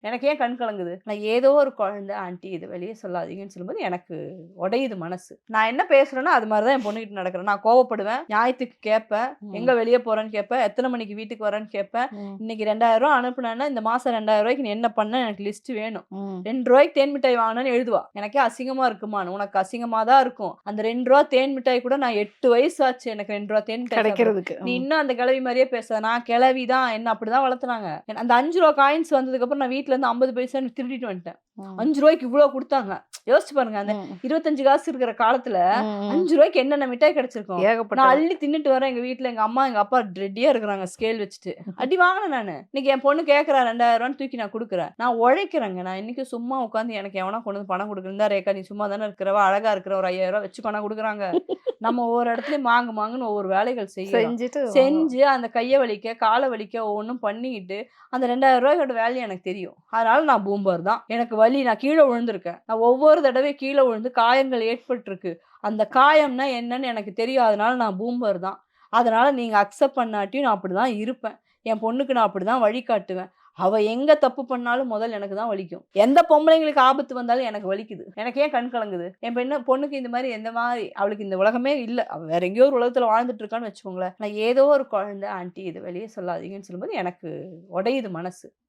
எனக்கு ஏன் கண் கலங்குது? நான் ஏதோ ஒரு குழந்தை, ஆன்டி இத வெளிய சொல்லாதீங்கன்னு சொல்லும்போது எனக்கு உடையுது மனசு. நான் என்ன பேசுறேனோ, அது மாரி தான் என் பொண்ணுகிட்ட நடக்கிறேன். நான் கோவப்படுவேன். நியாயத்துக்கு கேட்பேன். எங்க ம். வெளிய போறேன்னு கேட்பேன். எத்தன மணிக்கு வீட்டுக்கு வரேன்னு கேட்பேன். ம். இன்னைக்கு ரூ. 2000 அனுப்புனேன்னா, இந்த மாசம் ரூ. 2000க்கு நீ என்ன பண்ண? எனக்கு லிஸ்ட் வேணும். ரூ. ம். 2 தேன் மிட்டாய் வாங்குனேன்னு எழுதுவா. எனக்கே அசிங்கமா இருக்குமான்னு. உனக்கு அசிங்கமா தான் இருக்கும். அந்த ரூ. 2 தேன் மிட்டாய் கூட நான் 8 வயசு ஆச்சு எனக்கு ரூ. 2 தேன் மிட்டாய் சாப்பிடுறேன். கிடைக்கிறதுக்கு. நீ ம். இன்னும் அந்த கிழவி மாரியே பேசாத. நான் கிழவி தான். என்ன அப்படிதான் வளர்த்துனாங்க. அந்த ரூ. 5 காயின்ஸ் வந்ததுக்கப்புறம் நான் வீட்ல இருந்து 50 பைசான்னு திருடிட்டு வந்துட்டேன். ம். ரூ. 5க்கு இவ்ளோ குடுத்தாங்க. யோசிச்சு பாருங்க. அந்த ம். 25 காசு இருக்கிற காலத்துல ம். ரூ. ம். 5க்கு என்னென்ன மிட்டாய் கிடைச்சிருக்கும். நான் ஏகப்பட்டது. அள்ளி தின்னுட்டு வரேன் எங்க வீட்ல. எங்க அம்மா, எங்க அப்பா ரெடியா இருக்கிறாங்க ஸ்கேல் வச்சுட்டு. அடி வாங்கினேன் நானு. இன்னைக்கு என் பொண்ணு கேட்கிறா ரூ. 2000 தூக்கி நான் குடுக்குறேன். நான் உழைக்கிறேங்க. நான் இன்னைக்கும் சும்மா உட்காந்து எனக்கு எவனோ கொண்டு வந்து பணம் குடுக்குறது. இந்தா ரேகா நீ சும்மா தானே இருக்கிறவ, அழகா இருக்கிற ஒரு ரூ. 5000 வச்சுக்கோன்னா குடுக்குறாங்க. நம்ம ஒவ்வொரு இடத்துலயும் மாங்கு மாங்குன்னு ஒவ்வொரு வேலைகள் செய்யறோம். செஞ்சுட்டு வாங்குறோம். செஞ்சு அந்த கைய வலிக்க, கால வலிக்க ஒவ்வொன்னும் பண்ணிக்கிட்டு, அந்த ரூ. 2000யோட வேல்யூ எனக்கு தெரியும். அதனால நான் பூமர் தான். எனக்கு வலி நான் கீழ விழுந்திருக்கேன். நான் ஒவ்வொரு தடவையும் கீழ விழுந்து காயங்கள் ஏற்பட்டுருக்கு. அந்த காயம்னா என்னன்னு எனக்கு தெரியும். அதனால நான் பூமர் தான். அதனால நீங்க அக்செப்ட் பண்ணாட்டியும் நான் அப்படிதான் இருப்பேன். என் பொண்ணுக்கு நான் அப்படிதான் வழிகாட்டுவேன். அவ எங்க தப்பு பண்ணாலும் முதல் எனக்கு தான் வலிக்கும். எந்த பொம்பளைங்களுக்கு ஆபத்து வந்தாலும் எனக்கு வலிக்குது. எனக்கு ஏன் கண் கலங்குது? என் பொண்ணுக்கு இந்த மாரி எந்த மாரி அவளுக்கு இந்த உலகமே இல்ல. அவ வேற எங்கேயோ ஒரு உலகத்துல வாழ்ந்துட்டு இருக்கான்னு வச்சுக்கோங்களேன். நான் ஏதோ ஒரு குழந்தை, ஆன்டி இத வெளிய சொல்லாதீங்கன்னு சொல்லும்போது எனக்கு உடையுது மனசு.